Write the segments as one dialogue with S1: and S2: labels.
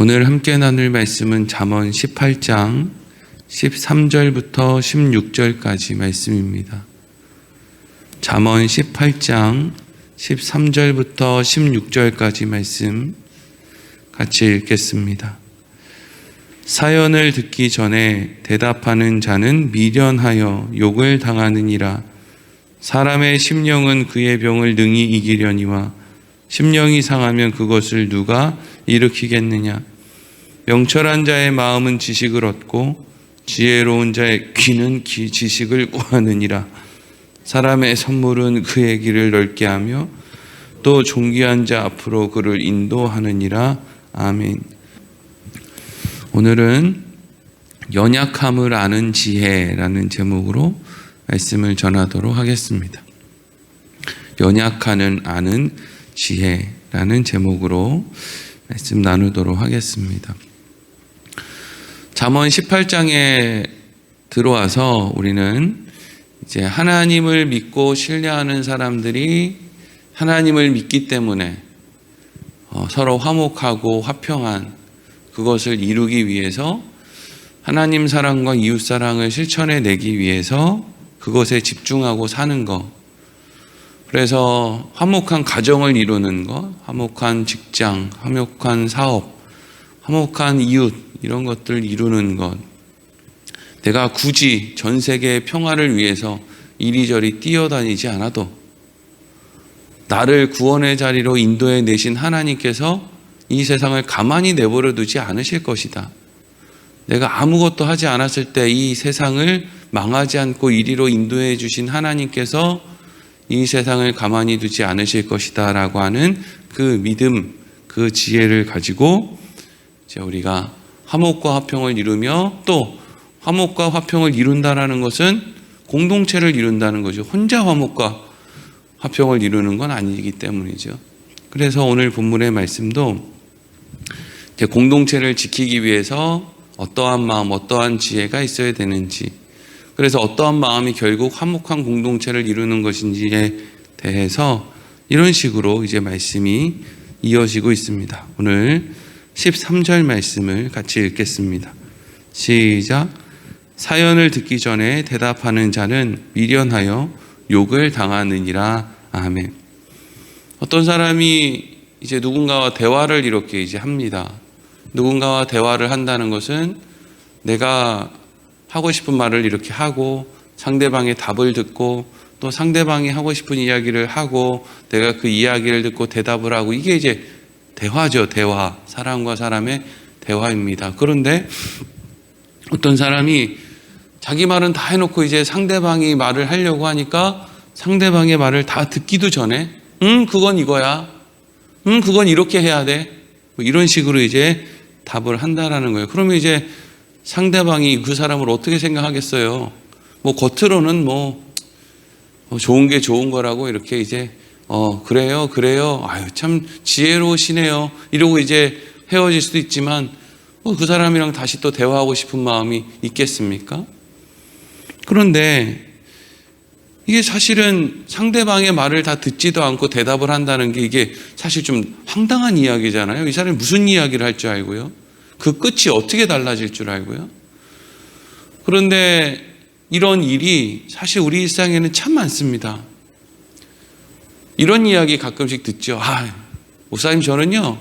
S1: 오늘 함께 나눌 말씀은 잠언 18장 13절부터 16절까지 말씀입니다. 잠언 18장 13절부터 16절까지 말씀 같이 읽겠습니다. 사연을 듣기 전에 대답하는 자는 미련하여 욕을 당하느니라. 사람의 심령은 그의 병을 능히 이기려니와 심령이 상하면 그것을 누가 일으키겠느냐. 명철한 자의 마음은 지식을 얻고 지혜로운 자의 귀는 지식을 구하느니라. 사람의 선물은 그의 길을 넓게 하며 또 존귀한 자 앞으로 그를 인도하느니라. 아멘. 오늘은 연약함을 아는 지혜라는 제목으로 말씀을 전하도록 하겠습니다. 연약함을 아는 지혜라는 제목으로 말씀 나누도록 하겠습니다. 잠언 18장에 들어와서 우리는 이제 하나님을 믿고 신뢰하는 사람들이 하나님을 믿기 때문에 서로 화목하고 화평한 그것을 이루기 위해서 하나님 사랑과 이웃 사랑을 실천해 내기 위해서 그것에 집중하고 사는 것. 그래서 화목한 가정을 이루는 것, 화목한 직장, 화목한 사업, 화목한 이웃 이런 것들을 이루는 것. 내가 굳이 전 세계의 평화를 위해서 이리저리 뛰어다니지 않아도 나를 구원의 자리로 인도해 내신 하나님께서 이 세상을 가만히 내버려 두지 않으실 것이다. 내가 아무것도 하지 않았을 때 이 세상을 망하지 않고 이리로 인도해 주신 하나님께서 이 세상을 가만히 두지 않으실 것이다 라고 하는 그 믿음, 그 지혜를 가지고 이제 우리가 화목과 화평을 이루며, 또 화목과 화평을 이룬다라는 것은 공동체를 이룬다는 거죠. 혼자 화목과 화평을 이루는 건 아니기 때문이죠. 그래서 오늘 본문의 말씀도 이제 공동체를 지키기 위해서 어떠한 마음, 어떠한 지혜가 있어야 되는지, 그래서 어떠한 마음이 결국 화목한 공동체를 이루는 것인지에 대해서 이런 식으로 이제 말씀이 이어지고 있습니다. 오늘 13절 말씀을 같이 읽겠습니다. 시작. 사연을 듣기 전에 대답하는 자는 미련하여 욕을 당하느니라. 아멘. 어떤 사람이 이제 누군가와 대화를 이렇게 이제 합니다. 누군가와 대화를 한다는 것은 내가 하고 싶은 말을 이렇게 하고 상대방의 답을 듣고 또 상대방이 하고 싶은 이야기를 하고 내가 그 이야기를 듣고 대답을 하고, 이게 이제 대화죠. 대화. 사람과 사람의 대화입니다. 그런데 어떤 사람이 자기 말은 다 해놓고 이제 상대방이 말을 하려고 하니까 상대방의 말을 다 듣기도 전에 그건 이거야. 그건 이렇게 해야 돼. 뭐 이런 식으로 이제 답을 한다라는 거예요. 그러면 이제 상대방이 그 사람을 어떻게 생각하겠어요? 뭐 겉으로는 뭐 좋은 게 좋은 거라고 이렇게 이제 그래요. 아유 참 지혜로우시네요. 이러고 이제 헤어질 수도 있지만 그 사람이랑 다시 또 대화하고 싶은 마음이 있겠습니까? 그런데 이게 사실은 상대방의 말을 다 듣지도 않고 대답을 한다는 게 이게 사실 좀 황당한 이야기잖아요. 이 사람이 무슨 이야기를 할 줄 알고요? 그 끝이 어떻게 달라질 줄 알고요? 그런데 이런 일이 사실 우리 일상에는 참 많습니다. 이런 이야기 가끔씩 듣죠. 목사님 저는요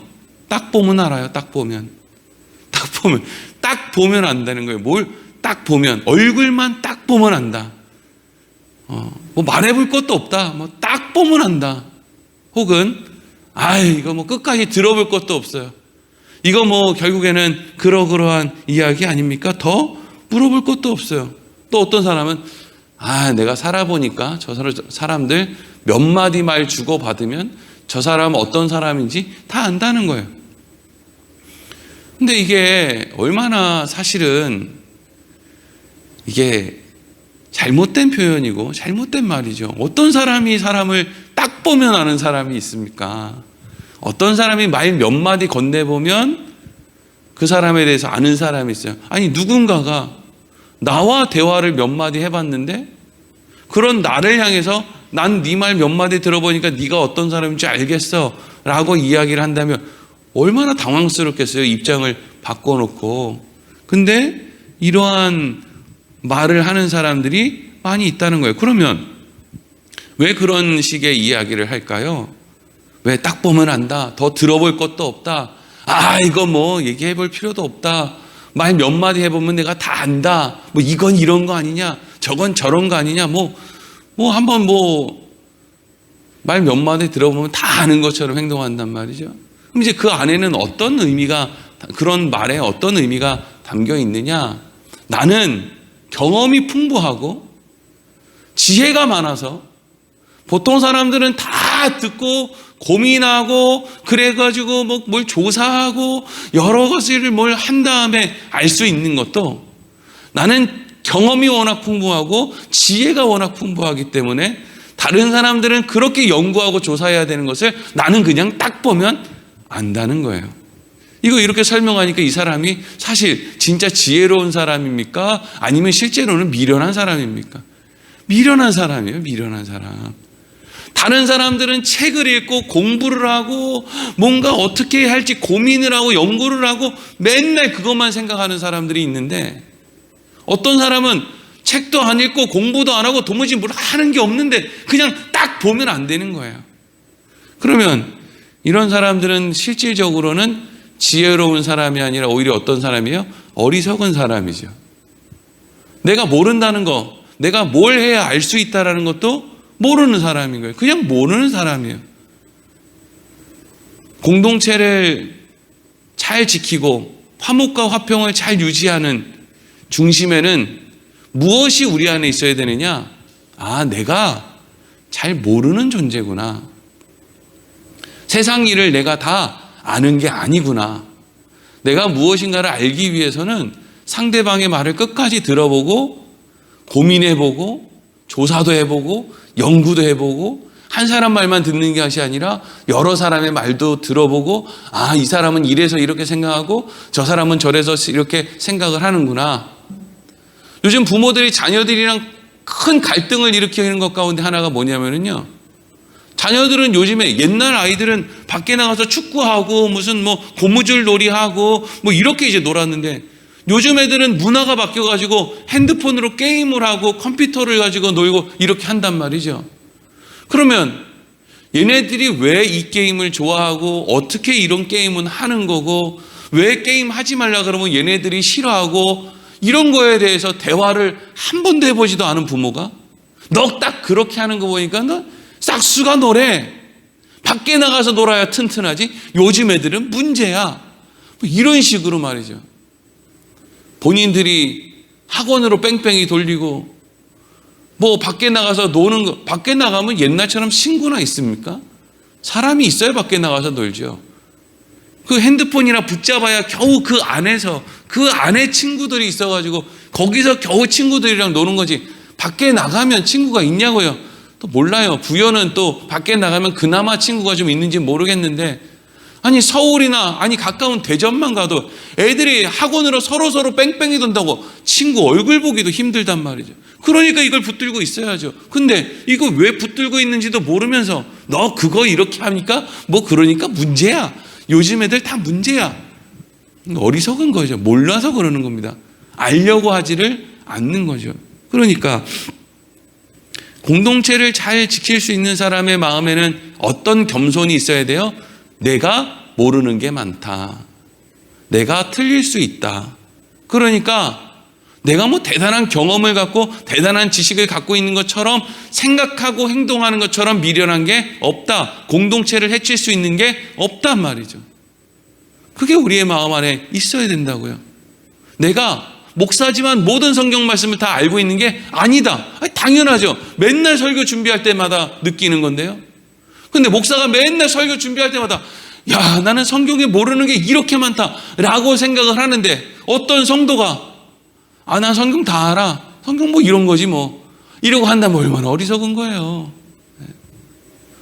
S1: 딱 보면 알아요. 딱 보면 안다는 거예요. 뭘 딱 보면, 얼굴만 딱 보면 안다. 뭐 말해볼 것도 없다. 뭐 딱 보면 안다. 혹은 이거 뭐 끝까지 들어볼 것도 없어요. 이거 뭐 결국에는 그러한 이야기 아닙니까? 더 물어볼 것도 없어요. 또 어떤 사람은 내가 살아보니까 저 사람들 몇 마디 말 주고받으면 저 사람은 어떤 사람인지 다 안다는 거예요. 근데 이게 얼마나 사실은 이게 잘못된 표현이고 잘못된 말이죠. 어떤 사람이 사람을 딱 보면 아는 사람이 있습니까? 어떤 사람이 말 몇 마디 건네보면 그 사람에 대해서 아는 사람이 있어요. 아니 누군가가 나와 대화를 몇 마디 해봤는데 그런 나를 향해서 난 네 말 몇 마디 들어보니까 네가 어떤 사람인지 알겠어 라고 이야기를 한다면 얼마나 당황스럽겠어요. 입장을 바꿔놓고. 근데 이러한 말을 하는 사람들이 많이 있다는 거예요. 그러면 왜 그런 식의 이야기를 할까요? 왜 딱 보면 안다. 더 들어볼 것도 없다. 이거 뭐 얘기해 볼 필요도 없다. 말 몇 마디 해보면 내가 다 안다. 뭐 이건 이런 거 아니냐. 저건 저런 거 아니냐. 한번 말 몇 마디 들어보면 다 아는 것처럼 행동한단 말이죠. 그럼 이제 그 안에는 어떤 의미가, 그런 말에 어떤 의미가 담겨 있느냐? 나는 경험이 풍부하고 지혜가 많아서 보통 사람들은 다 듣고 고민하고 그래가지고 뭘 조사하고 여러 가지를 뭘 한 다음에 알 수 있는 것도, 나는 경험이 워낙 풍부하고 지혜가 워낙 풍부하기 때문에 다른 사람들은 그렇게 연구하고 조사해야 되는 것을 나는 그냥 딱 보면 안다는 거예요. 이거 이렇게 설명하니까 이 사람이 사실 진짜 지혜로운 사람입니까? 아니면 실제로는 미련한 사람입니까? 미련한 사람이에요. 미련한 사람. 다른 사람들은 책을 읽고 공부를 하고 뭔가 어떻게 할지 고민을 하고 연구를 하고 맨날 그것만 생각하는 사람들이 있는데, 어떤 사람은 책도 안 읽고 공부도 안 하고 도무지 뭘 하는 게 없는데 그냥 딱 보면 안 되는 거예요. 그러면 이런 사람들은 실질적으로는 지혜로운 사람이 아니라 오히려 어떤 사람이에요? 어리석은 사람이죠. 내가 모른다는 거, 내가 뭘 해야 알 수 있다는 것도 모르는 사람인 거예요. 그냥 모르는 사람이에요. 공동체를 잘 지키고 화목과 화평을 잘 유지하는 중심에는 무엇이 우리 안에 있어야 되느냐? 내가 잘 모르는 존재구나. 세상 일을 내가 다 아는 게 아니구나. 내가 무엇인가를 알기 위해서는 상대방의 말을 끝까지 들어보고 고민해보고 조사도 해보고 연구도 해보고, 한 사람 말만 듣는 것이 아니라 여러 사람의 말도 들어보고, 이 사람은 이래서 이렇게 생각하고 저 사람은 저래서 이렇게 생각을 하는구나. 요즘 부모들이 자녀들이랑 큰 갈등을 일으키는 것 가운데 하나가 뭐냐면요, 자녀들은 요즘에, 옛날 아이들은 밖에 나가서 축구하고 무슨 고무줄 놀이하고 이렇게 이제 놀았는데, 요즘 애들은 문화가 바뀌어가지고 핸드폰으로 게임을 하고 컴퓨터를 가지고 놀고 이렇게 한단 말이죠. 그러면 얘네들이 왜 이 게임을 좋아하고 어떻게 이런 게임은 하는 거고, 왜 게임 하지 말라 그러면 얘네들이 싫어하고, 이런 거에 대해서 대화를 한 번도 해보지도 않은 부모가 너 딱 그렇게 하는 거 보니까 너 싹수가 노래, 밖에 나가서 놀아야 튼튼하지, 요즘 애들은 문제야, 이런 식으로 말이죠. 본인들이 학원으로 뺑뺑이 돌리고 밖에 나가서 노는 거, 밖에 나가면 옛날처럼 친구나 있습니까? 사람이 있어야 밖에 나가서 놀죠. 그 핸드폰이나 붙잡아야 겨우 그 안에서, 그 안에 친구들이 있어가지고 거기서 겨우 친구들이랑 노는 거지, 밖에 나가면 친구가 있냐고요? 또 몰라요. 부여는 또 밖에 나가면 그나마 친구가 좀 있는지 모르겠는데, 서울이나 가까운 대전만 가도 애들이 학원으로 서로 뺑뺑이 돈다고 친구 얼굴 보기도 힘들단 말이죠. 그러니까 이걸 붙들고 있어야죠. 근데 이거 왜 붙들고 있는지도 모르면서 너 그거 이렇게 하니까 그러니까 문제야. 요즘 애들 다 문제야. 어리석은 거죠. 몰라서 그러는 겁니다. 알려고 하지를 않는 거죠. 그러니까 공동체를 잘 지킬 수 있는 사람의 마음에는 어떤 겸손이 있어야 돼요? 내가 모르는 게 많다. 내가 틀릴 수 있다. 그러니까 내가 대단한 경험을 갖고 대단한 지식을 갖고 있는 것처럼 생각하고 행동하는 것처럼 미련한 게 없다. 공동체를 해칠 수 있는 게 없단 말이죠. 그게 우리의 마음 안에 있어야 된다고요. 내가 목사지만 모든 성경 말씀을 다 알고 있는 게 아니다. 당연하죠. 맨날 설교 준비할 때마다 느끼는 건데요. 근데 목사가 맨날 설교 준비할 때마다 나는 성경에 모르는 게 이렇게 많다라고 생각을 하는데, 어떤 성도가 난 성경 다 알아. 성경 이런 거지 이러고 한다면 얼마나 어리석은 거예요.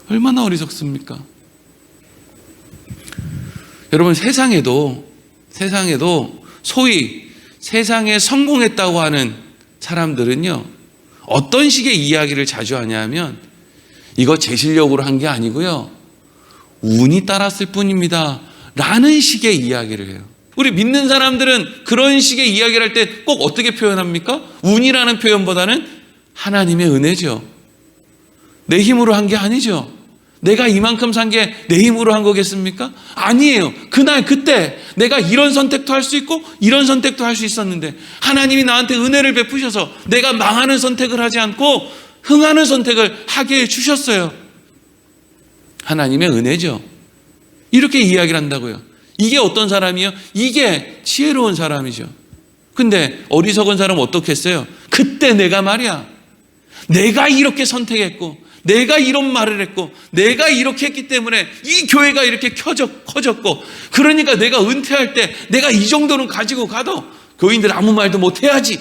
S1: 얼마나 어리석습니까? 여러분, 세상에도 소위 세상에 성공했다고 하는 사람들은요, 어떤 식의 이야기를 자주 하냐면, 이거 제 실력으로 한 게 아니고요, 운이 따랐을 뿐입니다 라는 식의 이야기를 해요. 우리 믿는 사람들은 그런 식의 이야기를 할 때 꼭 어떻게 표현합니까? 운이라는 표현보다는 하나님의 은혜죠. 내 힘으로 한 게 아니죠. 내가 이만큼 산 게 내 힘으로 한 거겠습니까? 아니에요. 그날 그때 내가 이런 선택도 할 수 있고 이런 선택도 할 수 있었는데 하나님이 나한테 은혜를 베푸셔서 내가 망하는 선택을 하지 않고 흥하는 선택을 하게 해주셨어요. 하나님의 은혜죠. 이렇게 이야기를 한다고요. 이게 어떤 사람이요? 이게 지혜로운 사람이죠. 근데 어리석은 사람은 어떻게 했어요? 그때 내가 말이야, 내가 이렇게 선택했고 내가 이런 말을 했고 내가 이렇게 했기 때문에 이 교회가 이렇게 커졌고 그러니까 내가 은퇴할 때 내가 이 정도는 가지고 가도 교인들 아무 말도 못해야지,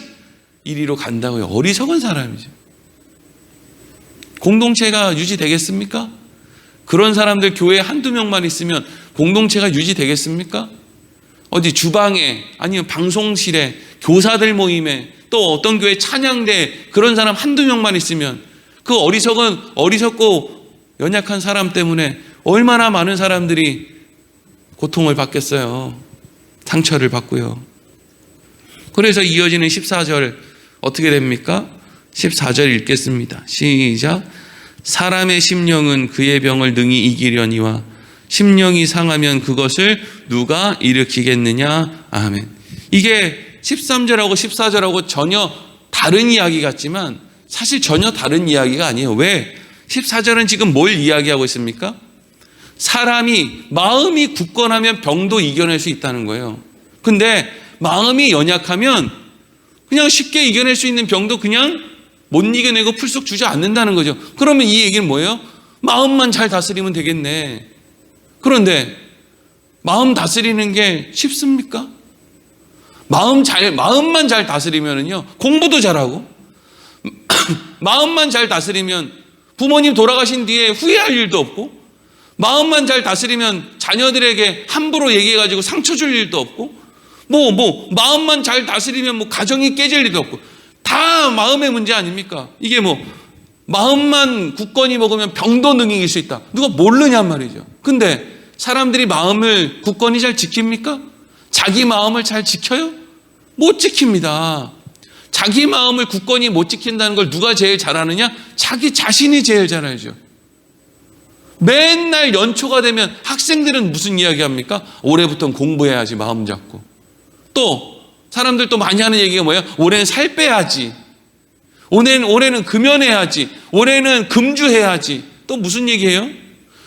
S1: 이리로 간다고요. 어리석은 사람이죠. 공동체가 유지되겠습니까? 그런 사람들 교회에 한두 명만 있으면 공동체가 유지되겠습니까? 어디 주방에 아니면 방송실에 교사들 모임에 또 어떤 교회 찬양대 그런 사람 한두 명만 있으면 그 어리석고 연약한 사람 때문에 얼마나 많은 사람들이 고통을 받겠어요. 상처를 받고요. 그래서 이어지는 14절 어떻게 됩니까? 14절 읽겠습니다. 시작. 사람의 심령은 그의 병을 능히 이기려니와 심령이 상하면 그것을 누가 일으키겠느냐. 아멘. 이게 13절하고 14절하고 전혀 다른 이야기 같지만 사실 전혀 다른 이야기가 아니에요. 왜? 14절은 지금 뭘 이야기하고 있습니까? 사람이 마음이 굳건하면 병도 이겨낼 수 있다는 거예요. 근데 마음이 연약하면 그냥 쉽게 이겨낼 수 있는 병도 그냥 못 이겨내고 풀썩 주저앉는다는 거죠. 그러면 이 얘기는 뭐예요? 마음만 잘 다스리면 되겠네. 그런데 마음 다스리는 게 쉽습니까? 마음만 잘 다스리면은요, 공부도 잘하고, 마음만 잘 다스리면 부모님 돌아가신 뒤에 후회할 일도 없고, 마음만 잘 다스리면 자녀들에게 함부로 얘기해가지고 상처 줄 일도 없고, 마음만 잘 다스리면 가정이 깨질 일도 없고, 다 마음의 문제 아닙니까? 이게 마음만 굳건히 먹으면 병도 능히 이길 수 있다. 누가 모르냔 말이죠. 근데 사람들이 마음을 굳건히 잘 지킵니까? 자기 마음을 잘 지켜요? 못 지킵니다. 자기 마음을 굳건히 못 지킨다는 걸 누가 제일 잘하느냐? 자기 자신이 제일 잘 알죠. 맨날 연초가 되면 학생들은 무슨 이야기 합니까? 올해부터는 공부해야지 마음 잡고. 또 사람들 또 많이 하는 얘기가 뭐예요? 올해는 살 빼야지. 올해는 금연해야지. 올해는 금주해야지. 또 무슨 얘기예요?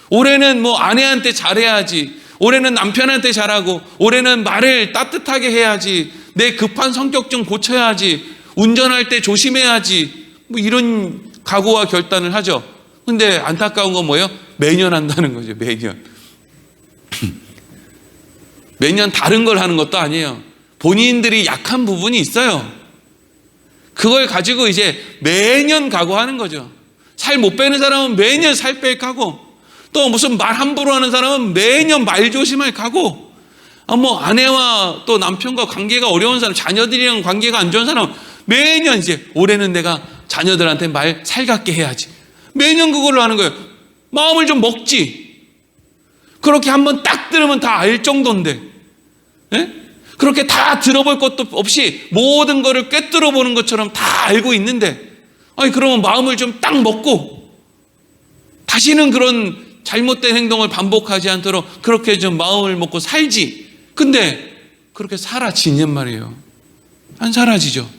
S1: 올해는 아내한테 잘해야지. 올해는 남편한테 잘하고, 올해는 말을 따뜻하게 해야지. 내 급한 성격 좀 고쳐야지. 운전할 때 조심해야지. 이런 각오와 결단을 하죠. 근데 안타까운 건 뭐예요? 매년 한다는 거죠. 매년. 매년 다른 걸 하는 것도 아니에요. 본인들이 약한 부분이 있어요. 그걸 가지고 이제 매년 각오하는 거죠. 살 못 빼는 사람은 매년 살 뺄 각오. 또 무슨 말 함부로 하는 사람은 매년 말 조심할 각오. 아내와 또 남편과 관계가 어려운 사람, 자녀들이랑 관계가 안 좋은 사람은 매년 이제 올해는 내가 자녀들한테 말 살갑게 해야지. 매년 그걸로 하는 거예요. 마음을 좀 먹지. 그렇게 한번 딱 들으면 다 알 정도인데, 예? 그렇게 다 들어볼 것도 없이 모든 거를 꿰뚫어 보는 것처럼 다 알고 있는데, 그러면 마음을 좀 딱 먹고 다시는 그런 잘못된 행동을 반복하지 않도록 그렇게 좀 마음을 먹고 살지. 근데 그렇게 사라지냔 말이에요. 안 사라지죠.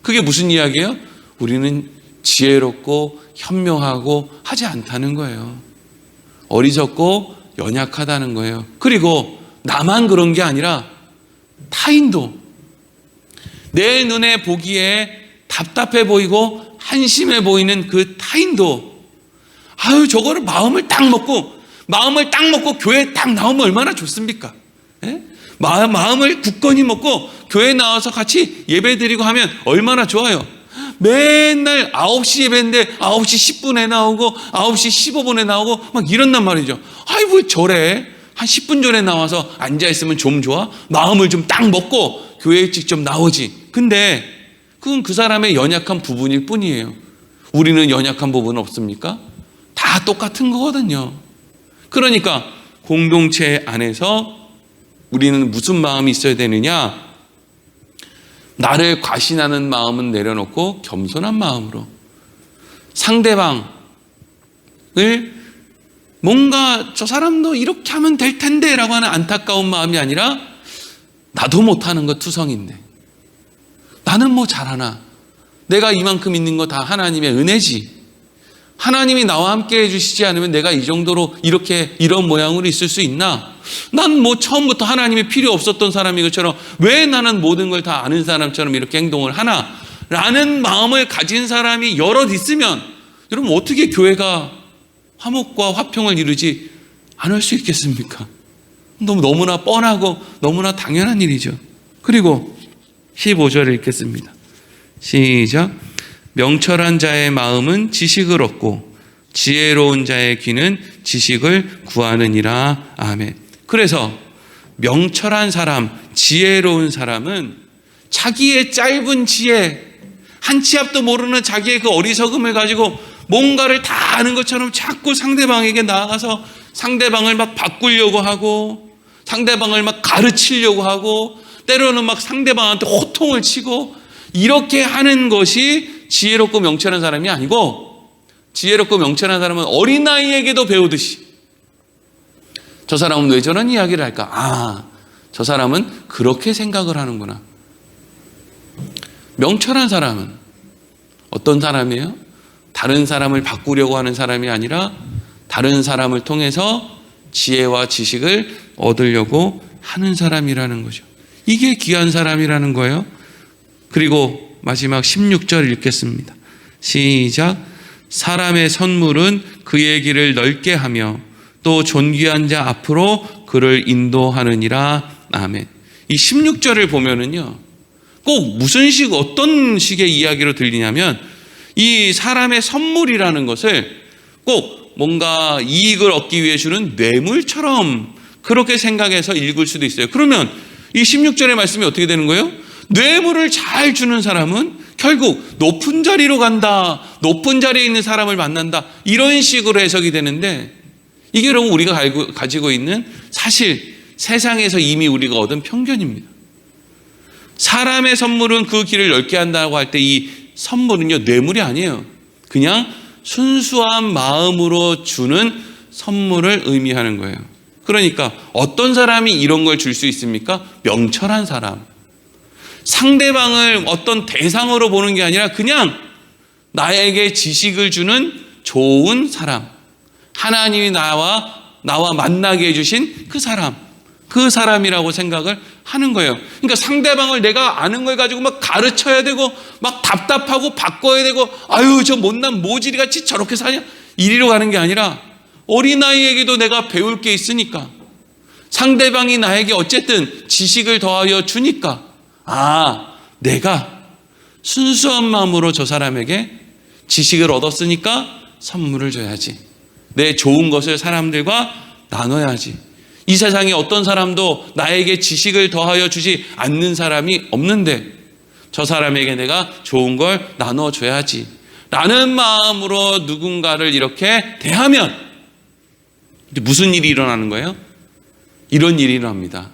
S1: 그게 무슨 이야기예요? 우리는 지혜롭고 현명하고 하지 않다는 거예요. 어리석고 연약하다는 거예요. 그리고 나만 그런 게 아니라 타인도 내 눈에 보기에 답답해 보이고 한심해 보이는 그 타인도 저거를 마음을 딱 먹고 교회에 딱 나오면 얼마나 좋습니까? 예? 마음을 굳건히 먹고 교회에 나와서 같이 예배 드리고 하면 얼마나 좋아요. 맨날 9시 예배인데 9시 10분에 나오고 9시 15분에 나오고 막 이런단 말이죠. 왜 저래? 한 10분 전에 나와서 앉아있으면 좀 좋아? 마음을 좀 딱 먹고 교회에 직접 나오지. 근데 그건 그 사람의 연약한 부분일 뿐이에요. 우리는 연약한 부분 없습니까? 다 똑같은 거거든요. 그러니까 공동체 안에서 우리는 무슨 마음이 있어야 되느냐? 나를 과신하는 마음은 내려놓고 겸손한 마음으로 상대방을 뭔가 저 사람도 이렇게 하면 될 텐데 라고 하는 안타까운 마음이 아니라 나도 못하는 거 투성인데 나는 뭐 잘하나, 내가 이만큼 있는 거 다 하나님의 은혜지, 하나님이 나와 함께 해주시지 않으면 내가 이 정도로 이런 모양으로 있을 수 있나? 난 뭐 처음부터 하나님이 필요 없었던 사람인 것처럼 왜 나는 모든 걸 다 아는 사람처럼 이렇게 행동을 하나? 라는 마음을 가진 사람이 여럿 있으면 여러분 어떻게 교회가 화목과 화평을 이루지 않을 수 있겠습니까? 너무나 뻔하고 너무나 당연한 일이죠. 그리고 15절을 읽겠습니다. 시작. 명철한 자의 마음은 지식을 얻고 지혜로운 자의 귀는 지식을 구하느니라. 아멘. 그래서 명철한 사람, 지혜로운 사람은 자기의 짧은 지혜, 한 치 앞도 모르는 자기의 그 어리석음을 가지고 뭔가를 다 아는 것처럼 자꾸 상대방에게 나아가서 상대방을 막 바꾸려고 하고 상대방을 막 가르치려고 하고 때로는 막 상대방한테 호통을 치고 이렇게 하는 것이 지혜롭고 명철한 사람이 아니고, 지혜롭고 명철한 사람은 어린아이에게도 배우듯이 저 사람은 왜 저런 이야기를 할까? 아, 저 사람은 그렇게 생각을 하는구나. 명철한 사람은 어떤 사람이에요? 다른 사람을 바꾸려고 하는 사람이 아니라 다른 사람을 통해서 지혜와 지식을 얻으려고 하는 사람이라는 거죠. 이게 귀한 사람이라는 거예요. 그리고 마지막 16절 읽겠습니다. 시작. 사람의 선물은 그의 길을 넓게 하며 또 존귀한 자 앞으로 그를 인도하느니라. 아멘. 이 16절을 보면은요, 꼭 어떤 식의 이야기로 들리냐면 이 사람의 선물이라는 것을 꼭 뭔가 이익을 얻기 위해 주는 뇌물처럼 그렇게 생각해서 읽을 수도 있어요. 그러면 이 16절의 말씀이 어떻게 되는 거예요? 뇌물을 잘 주는 사람은 결국 높은 자리로 간다, 높은 자리에 있는 사람을 만난다, 이런 식으로 해석이 되는데, 이게 여러분 우리가 가지고 있는 사실 세상에서 이미 우리가 얻은 편견입니다. 사람의 선물은 그 길을 넓게 한다고 할 때 이 선물은요, 뇌물이 아니에요. 그냥 순수한 마음으로 주는 선물을 의미하는 거예요. 그러니까 어떤 사람이 이런 걸 줄 수 있습니까? 명철한 사람. 상대방을 어떤 대상으로 보는 게 아니라 그냥 나에게 지식을 주는 좋은 사람, 하나님이 나와 만나게 해주신 그 사람이라고 생각을 하는 거예요. 그러니까 상대방을 내가 아는 걸 가지고 막 가르쳐야 되고 막 답답하고 바꿔야 되고, 아유 저 못난 모질이같이 저렇게 사냐, 이리로 가는 게 아니라 어린아이에게도 내가 배울 게 있으니까, 상대방이 나에게 어쨌든 지식을 더하여 주니까, 아, 내가 순수한 마음으로 저 사람에게 지식을 얻었으니까 선물을 줘야지, 내 좋은 것을 사람들과 나눠야지. 이 세상에 어떤 사람도 나에게 지식을 더하여 주지 않는 사람이 없는데 저 사람에게 내가 좋은 걸 나눠줘야지 라는 마음으로 누군가를 이렇게 대하면 무슨 일이 일어나는 거예요? 이런 일이 일어납니다.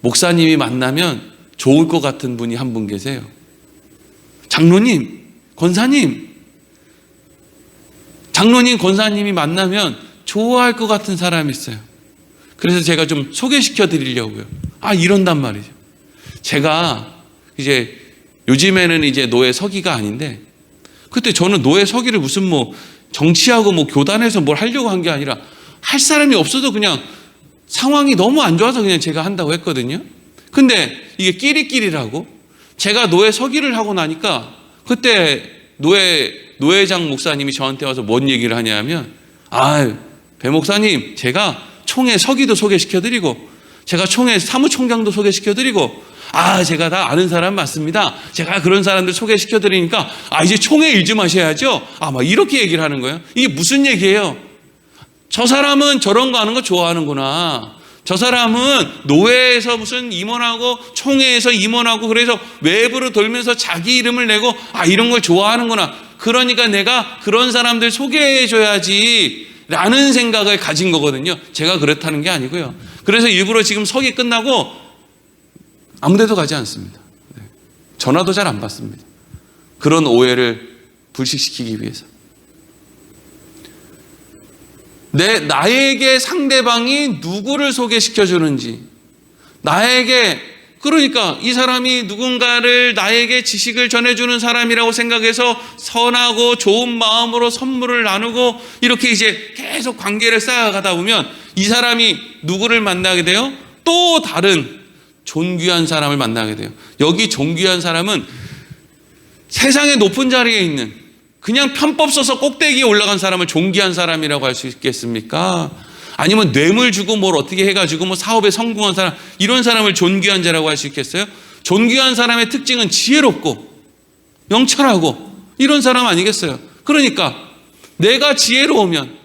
S1: 목사님이 만나면 좋을 것 같은 분이 한 분 계세요. 장로님, 권사님이 만나면 좋아할 것 같은 사람이 있어요. 그래서 제가 좀 소개시켜 드리려고요. 이런단 말이죠. 제가 이제 요즘에는 이제 노예 서기가 아닌데, 그때 저는 노예 서기를 무슨 정치하고 교단에서 뭘 하려고 한 게 아니라 할 사람이 없어도 그냥 상황이 너무 안 좋아서 그냥 제가 한다고 했거든요. 근데 이게 끼리끼리라고 제가 노예 서기를 하고 나니까 그때 노회장 목사님이 저한테 와서 뭔 얘기를 하냐면, 배 목사님, 제가 총회 서기도 소개시켜드리고 제가 총회 사무총장도 소개시켜드리고 제가 다 아는 사람 맞습니다. 제가 그런 사람들 소개시켜드리니까 이제 총회 일 좀 하셔야죠. 막 이렇게 얘기를 하는 거예요. 이게 무슨 얘기예요? 저 사람은 저런 거 하는 거 좋아하는구나. 저 사람은 노회에서 무슨 임원하고 총회에서 임원하고 그래서 외부로 돌면서 자기 이름을 내고 이런 걸 좋아하는구나. 그러니까 내가 그런 사람들 소개해줘야지 라는 생각을 가진 거거든요. 제가 그렇다는 게 아니고요. 그래서 일부러 지금 석이 끝나고 아무 데도 가지 않습니다. 전화도 잘 안 받습니다. 그런 오해를 불식시키기 위해서. 나에게 상대방이 누구를 소개시켜 주는지, 나에게, 그러니까 이 사람이 누군가를 나에게 지식을 전해주는 사람이라고 생각해서 선하고 좋은 마음으로 선물을 나누고 이렇게 이제 계속 관계를 쌓아가다 보면 이 사람이 누구를 만나게 돼요? 또 다른 존귀한 사람을 만나게 돼요. 여기 존귀한 사람은 세상의 높은 자리에 있는, 그냥 편법 써서 꼭대기에 올라간 사람을 존귀한 사람이라고 할 수 있겠습니까? 아니면 뇌물 주고 뭘 어떻게 해가지고 뭐 사업에 성공한 사람, 이런 사람을 존귀한 자라고 할 수 있겠어요? 존귀한 사람의 특징은 지혜롭고 명철하고 이런 사람 아니겠어요? 그러니까 내가 지혜로우면,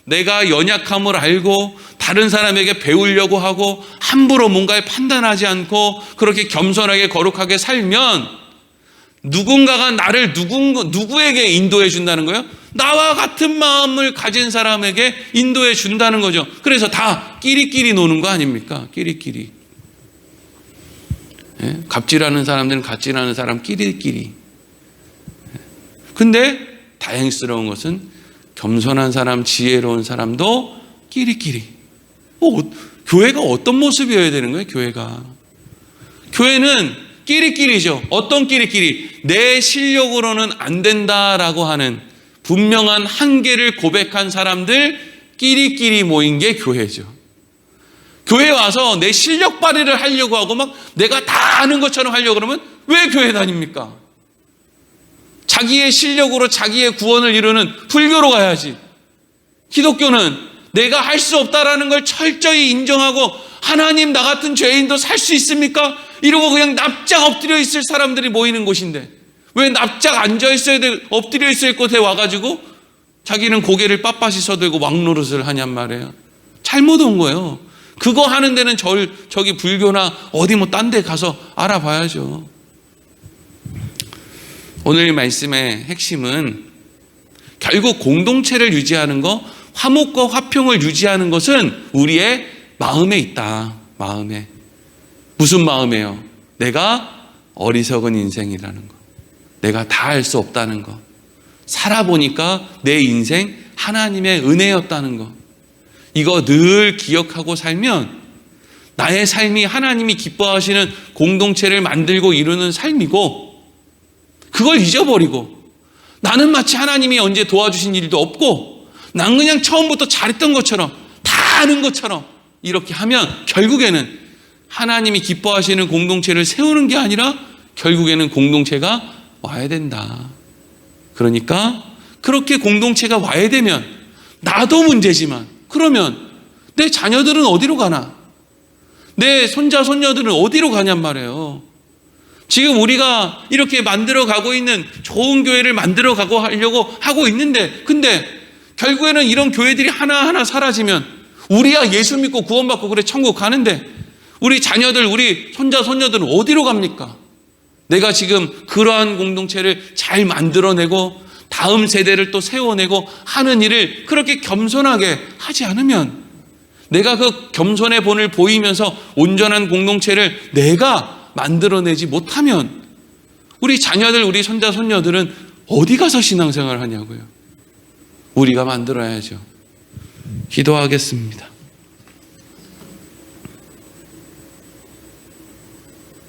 S1: 내가 연약함을 알고 다른 사람에게 배우려고 하고 함부로 뭔가를 판단하지 않고 그렇게 겸손하게 거룩하게 살면 누군가가 나를 누구에게 인도해 준다는 거예요? 나와 같은 마음을 가진 사람에게 인도해 준다는 거죠. 그래서 다 끼리끼리 노는 거 아닙니까? 끼리끼리. 예? 갑질하는 사람들은 갑질하는 사람 끼리끼리. 근데 다행스러운 것은 겸손한 사람, 지혜로운 사람도 끼리끼리. 교회가 어떤 모습이어야 되는 거예요? 교회는 끼리끼리죠. 어떤 끼리끼리? 내 실력으로는 안 된다라고 하는 분명한 한계를 고백한 사람들 끼리끼리 모인 게 교회죠. 교회 와서 내 실력 발휘를 하려고 하고 막 내가 다 아는 것처럼 하려고 그러면 왜 교회 다닙니까? 자기의 실력으로 자기의 구원을 이루는 불교로 가야지. 기독교는 내가 할 수 없다라는 걸 철저히 인정하고 하나님, 나 같은 죄인도 살 수 있습니까? 이러고 그냥 납작 엎드려 있을 사람들이 모이는 곳인데 왜 납작 앉아 있어야 돼, 엎드려 있을 곳에 와가지고 자기는 고개를 빳빳이 서들고 왕노릇을 하냔 말이에요. 잘못 온 거예요. 그거 하는 데는 저기 불교나 어디 뭐 딴 데 가서 알아봐야죠. 오늘 말씀의 핵심은 결국 공동체를 유지하는 거, 화목과 화평을 유지하는 것은 우리의 마음에 있다. 마음에. 무슨 마음이에요? 내가 어리석은 인생이라는 거. 내가 다 할 수 없다는 거. 살아보니까 내 인생 하나님의 은혜였다는 거. 이거 늘 기억하고 살면 나의 삶이 하나님이 기뻐하시는 공동체를 만들고 이루는 삶이고, 그걸 잊어버리고 나는 마치 하나님이 언제 도와주신 일도 없고 난 그냥 처음부터 잘했던 것처럼 다 아는 것처럼 이렇게 하면 결국에는 하나님이 기뻐하시는 공동체를 세우는 게 아니라 결국에는 공동체가 와야 된다. 그러니까 그렇게 공동체가 와야 되면 나도 문제지만, 그러면 내 자녀들은 어디로 가나? 내 손자 손녀들은 어디로 가냔 말이에요. 지금 우리가 이렇게 만들어 가고 있는 좋은 교회를 만들어 가고 하려고 하고 있는데, 근데 결국에는 이런 교회들이 하나하나 사라지면 우리야 예수 믿고 구원받고 그래 천국 가는데 우리 자녀들, 우리 손자 손녀들은 어디로 갑니까? 내가 지금 그러한 공동체를 잘 만들어내고 다음 세대를 또 세워내고 하는 일을 그렇게 겸손하게 하지 않으면, 내가 그 겸손의 본을 보이면서 온전한 공동체를 내가 만들어내지 못하면 우리 자녀들, 우리 손자 손녀들은 어디 가서 신앙생활을 하냐고요. 우리가 만들어야죠. 기도하겠습니다.